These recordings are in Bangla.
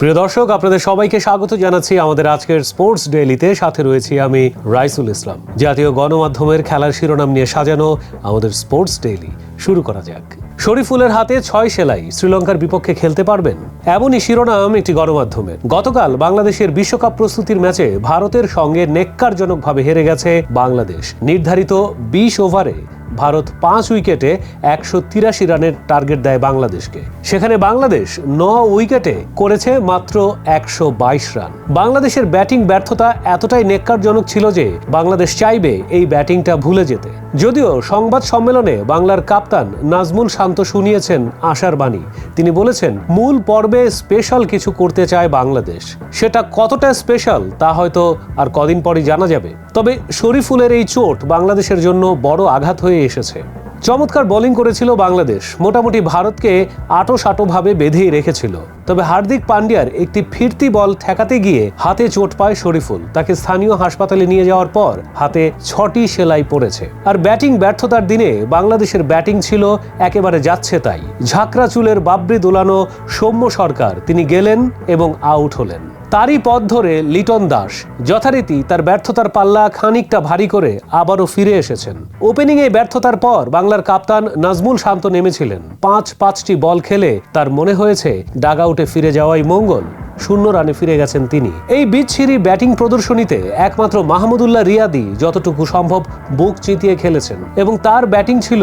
প্রিয় দর্শক, আপনাদের সবাইকে স্বাগত জানাচ্ছি আমাদের আজকের স্পোর্টস ডেইলিতে। সাথে রয়েছি আমি রাইসুল ইসলাম। জাতীয় গণমাধ্যমের খেলার শিরোনাম নিয়ে সাজানো আমাদের স্পোর্টস ডেইলি শুরু করা যাক। শরীফুলের হাতে 6 সেলাই, শ্রীলঙ্কার বিপক্ষে খেলতে পারবেন, এমনই শিরোনাম একটি গণমাধ্যমের। গতকাল বাংলাদেশের বিশ্বকাপ প্রস্তুতির ম্যাচে ভারতের সঙ্গে নেক্কারজনকভাবে হেরে গেছে বাংলাদেশ। নির্ধারিত 20 ওভারে ভারত 5 উইকেটে 183 রানের টার্গেট দেয় বাংলাদেশকে। সেখানে বাংলাদেশ 9 উইকেটে করেছে মাত্র 122 রান। বাংলাদেশের ব্যাটিং ব্যর্থতা এতটাই নেক্কারজনক ছিল যে বাংলাদেশ চাইবে এই ব্যাটিংটা ভুলে যেতে। যদিও সংবাদ সম্মেলনে বাংলার কাপ্তান নাজমুল শান্ত শুনিয়েছেন আশার বাণী। তিনি বলেছেন, মূল পর্বে স্পেশাল কিছু করতে চায় বাংলাদেশ। সেটা কতটা স্পেশাল তা হয়তো আর কদিন পরই জানা যাবে। তবে শরীফুলের এই চোট বাংলাদেশের জন্য বড় আঘাত হয়ে এসেছে। চমৎকার বোলিং করেছিল বাংলাদেশ, মোটামুটি ভারতকে আঁটো-সাঁটোভাবে বেঁধেই রেখেছিল। তবে হার্দিক পান্ডিয়ার একটি ফিরতি বল ঠেকাতে গিয়ে হাতে চোট পায় শরীফুল। তাকে স্থানীয় হাসপাতালে নিয়ে যাওয়ার পর হাতে 6টি সেলাই পড়েছে। আর ব্যাটিং ব্যর্থতার দিনে বাংলাদেশের ব্যাটিং ছিল একেবারে যাচ্ছে তাই। ঝাঁকড়া চুলের বাবরি দোলানো সৌম্য সরকার তিনি গেলেন এবং আউট হলেন। তারই পথ ধরে লিটন দাস যথারীতি তার ব্যর্থতার পাল্লা খানিকটা ভারী করে আবারও ফিরে এসেছেন। ওপেনিংয়ে ব্যর্থতার পর বাংলার কাপ্তান নাজমুল শান্ত নেমেছিলেন। 5টি বল খেলে তার মনে হয়েছে ডাগ আউটে ফিরে যাওয়াই মঙ্গল। 0 রানে ফিরে গেছেন তিনি। এই বিচ্ছিরি ব্যাটিং প্রদর্শনীতে একমাত্র মাহমুদুল্লাহ রিয়াদি যতটুকু সম্ভব বুক চিতিয়ে খেলেছেন এবং তার ব্যাটিং ছিল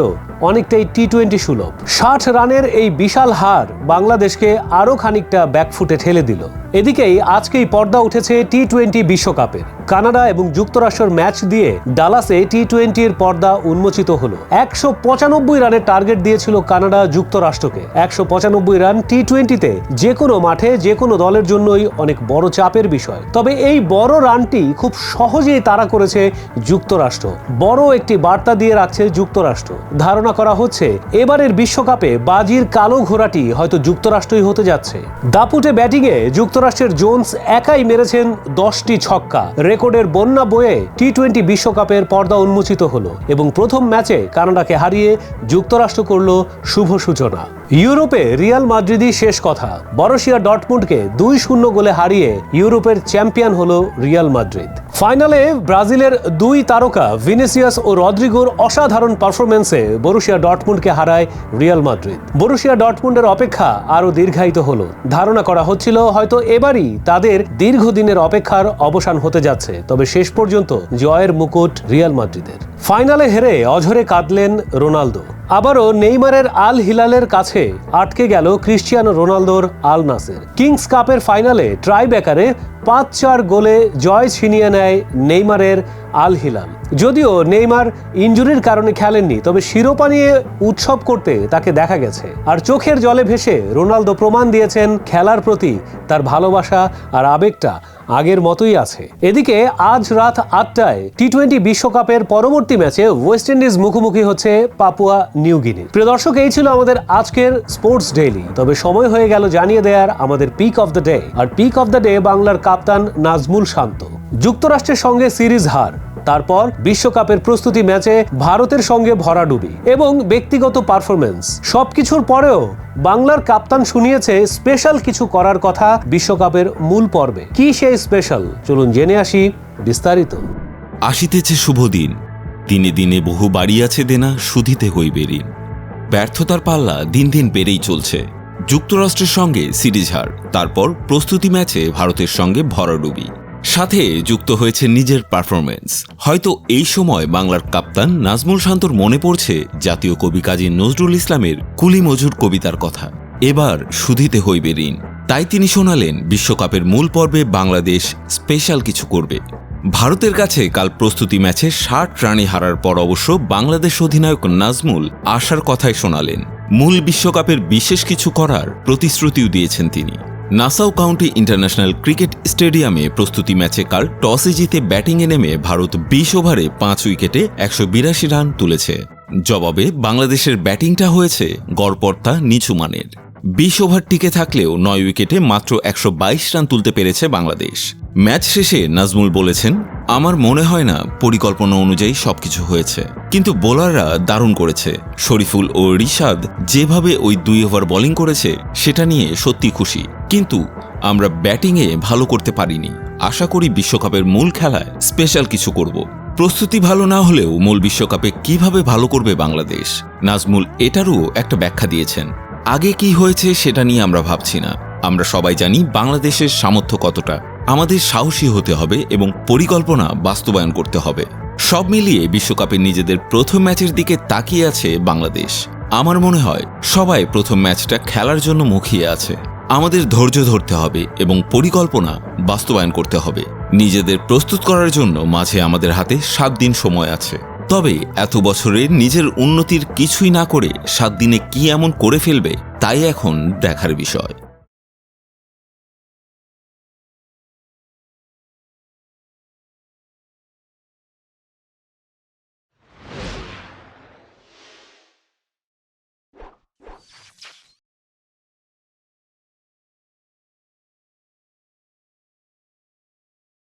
অনেকটাই টি-20 সুলভ। 60 রানের এই বিশাল হার বাংলাদেশকে আরও খানিকটা ব্যাকফুটে ঠেলে দিল। এদিকেই আজকেই পর্দা উঠেছে টি-20 বিশ্বকাপের। কানাডা এবং যুক্তরাষ্ট্রের ম্যাচ দিয়ে ডালাসে টি-20-র পর্দা উন্মোচিত হলো। 195 রানের টার্গেট দিয়েছিল কানাডা যুক্তরাষ্ট্রকে। 195 রান টি-20-তে যে কোনো মাঠে যে কোনো দলের জন্যই অনেক বড় চাপের বিষয়। তবে এই বড় রানটি খুব সহজেই তাড়া করেছে যুক্তরাষ্ট্র। বড় একটি বার্তা দিয়ে রাখছে যুক্তরাষ্ট্র। ধারণা করা হচ্ছে এবারের বিশ্বকাপে বাজির কালো ঘোড়াটি হয়তো যুক্তরাষ্ট্রই হতে যাচ্ছে। দাপুটে ব্যাটিংয়ে যুক্তরাষ্ট্রের জোন্স একাই মেরেছেন 10টি ছক্কা। রেকর্ডের বন্যা বয়ে টি-20 বিশ্বকাপের পর্দা উন্মোচিত হলো এবং প্রথম ম্যাচে কানাডাকে হারিয়ে যুক্তরাষ্ট্র করল শুভ সূচনা। ইউরোপে রিয়াল মাদ্রিদই শেষ কথা। বরুসিয়া ডর্টমুন্ডকে 2-0 গোলে হারিয়ে ইউরোপের চ্যাম্পিয়ন হলো রিয়াল মাদ্রিদ। ফাইনালে ব্রাজিলের 2 তারকা ভিনিসিয়াস ও রদ্রিগোর অসাধারণ পারফরমেন্সে বরুসিয়া ডর্টমুন্ডকে হারায় রিয়াল মাদ্রিদ। বরুসিয়া ডর্টমুন্ডের অপেক্ষা আরও দীর্ঘায়িত হলো। ধারণা করা হচ্ছিল হয়তো এবারই তাদের দীর্ঘদিনের অপেক্ষার অবসান হতে যাচ্ছে। তবে শেষ পর্যন্ত জয়ের মুকুট রিয়াল মাদ্রিদের। ফাইনালে হেরে অঝরে কাঁদলেন রোনালদো। আবারও নেইমারের আল হিলালের কাছে আটকে গেল ক্রিশ্চিয়ানো রোনালদোর আল নাসের। কিংস কাপের ফাইনালে ট্রাইব্রেকারে 5-4 গোলে জয় ছিনিয়ে নেয় নেইমারের আল হিলাল। যদিও নেইমার ইনজুরির কারণে খেলেননি, তবে শিরোপা নিয়ে উৎসব করতে তাকে দেখা গেছে। আর চোখের জলে ভেসে রোনালদো প্রমাণ দিয়েছেন খেলার প্রতি তার ভালোবাসা আর আবেগটা আগের মতোই আছে। এদিকে আজ রাত 8টায় টি-20 বিশ্বকাপের পরবর্তী ম্যাচে ওয়েস্ট ইন্ডিজ মুখোমুখি হচ্ছে পাপুয়া নিউ গিনি। প্রিয় দর্শক, এই ছিল আমাদের আজকের স্পোর্টস ডেইলি। তবে সময় হয়ে গেল জানিয়ে দেওয়ার আমাদের পিক অফ দ্য ডে। আর পিক অফ দ্য ডে বাংলার কাপ্তান নাজমুল শান্ত। যুক্তরাষ্ট্রের সঙ্গে সিরিজ হার, তারপর বিশ্বকাপের প্রস্তুতি ম্যাচে ভারতের সঙ্গে ভরাডুবি এবং ব্যক্তিগত পারফরমেন্স, সবকিছুর পরেও বাংলার কাপ্তান শুনিয়েছে স্পেশাল কিছু করার কথা বিশ্বকাপের মূল পর্বে। কি সেই স্পেশাল, চলুন জেনে আসি বিস্তারিত। আসিতেছে শুভ দিন, দিনে দিনে বহু বাড়িয়াছে দেনা, শুধিতে হইবে ঋণ। ব্যর্থতার পাল্লা দিন দিন বেড়েই চলছে। যুক্তরাষ্ট্রের সঙ্গে সিরিজ হার, তারপর প্রস্তুতি ম্যাচে ভারতের সঙ্গে ভরাডুবি, সাথে যুক্ত হয়েছে নিজের পারফরমেন্স। হয়তো এই সময় বাংলার কাপ্তান নাজমুল শান্তর মনে পড়ছে জাতীয় কবি কাজী নজরুল ইসলামের কুলি মজুর কবিতার কথা, এবার শুধিতে হইবে ঋণ। তাই তিনি শোনালেন বিশ্বকাপের মূল পর্বে বাংলাদেশ স্পেশাল কিছু করবে। ভারতের কাছে কাল প্রস্তুতি ম্যাচে 60 রানে হারার পর অবশ্য বাংলাদেশ অধিনায়ক নাজমুল আশার কথাই শোনালেন। মূল বিশ্বকাপের বিশেষ কিছু করার প্রতিশ্রুতিও দিয়েছেন তিনি। নাসাউ কাউন্টি ইন্টারন্যাশনাল ক্রিকেট স্টেডিয়ামে প্রস্তুতি ম্যাচে কাল টসে জিতে ব্যাটিংয়ে নেমে ভারত 20 ওভারে 5 উইকেটে 182 রান তুলেছে। জবাবে বাংলাদেশের ব্যাটিংটা হয়েছে গড়পড়তা নিচু মানের। 20 ওভার টিকে থাকলেও 9 উইকেটে মাত্র 122 রান তুলতে পেরেছে বাংলাদেশ। ম্যাচ শেষে নাজমুল বলেছেন, আমার মনে হয় না পরিকল্পনা অনুযায়ী সবকিছু হয়েছে, কিন্তু বোলাররা দারুণ করেছে। শরীফুল ও রিশাদ যেভাবে ওই 2 ওভার বোলিং করেছে সেটা নিয়ে সত্যি খুশি, কিন্তু আমরা ব্যাটিংয়ে ভালো করতে পারিনি। আশা করি বিশ্বকাপের মূল খেলায় স্পেশাল কিছু করব। প্রস্তুতি ভালো না হলেও মূল বিশ্বকাপে কিভাবে ভালো করবে বাংলাদেশ, নাজমুল এটারও একটা ব্যাখ্যা দিয়েছেন। আগে কি হয়েছে সেটা নিয়ে আমরা ভাবছি না। আমরা সবাই জানি বাংলাদেশের সামর্থ্য কতটা। আমাদের সাহসী হতে হবে এবং পরিকল্পনা বাস্তবায়ন করতে হবে। সব মিলিয়ে বিশ্বকাপে নিজেদের প্রথম ম্যাচের দিকে তাকিয়ে আছে বাংলাদেশ। আমার মনে হয় সবাই প্রথম ম্যাচটা খেলার জন্য মুখিয়ে আছে। আমাদের ধৈর্য ধরতে হবে এবং পরিকল্পনা বাস্তবায়ন করতে হবে। নিজেদের প্রস্তুত করার জন্য মাঝে আমাদের হাতে 7 দিন সময় আছে। তবে এত বছরে নিজের উন্নতির কিছুই না করে 7 দিনে কি এমন করে ফেলবে তাই এখন দেখার বিষয়।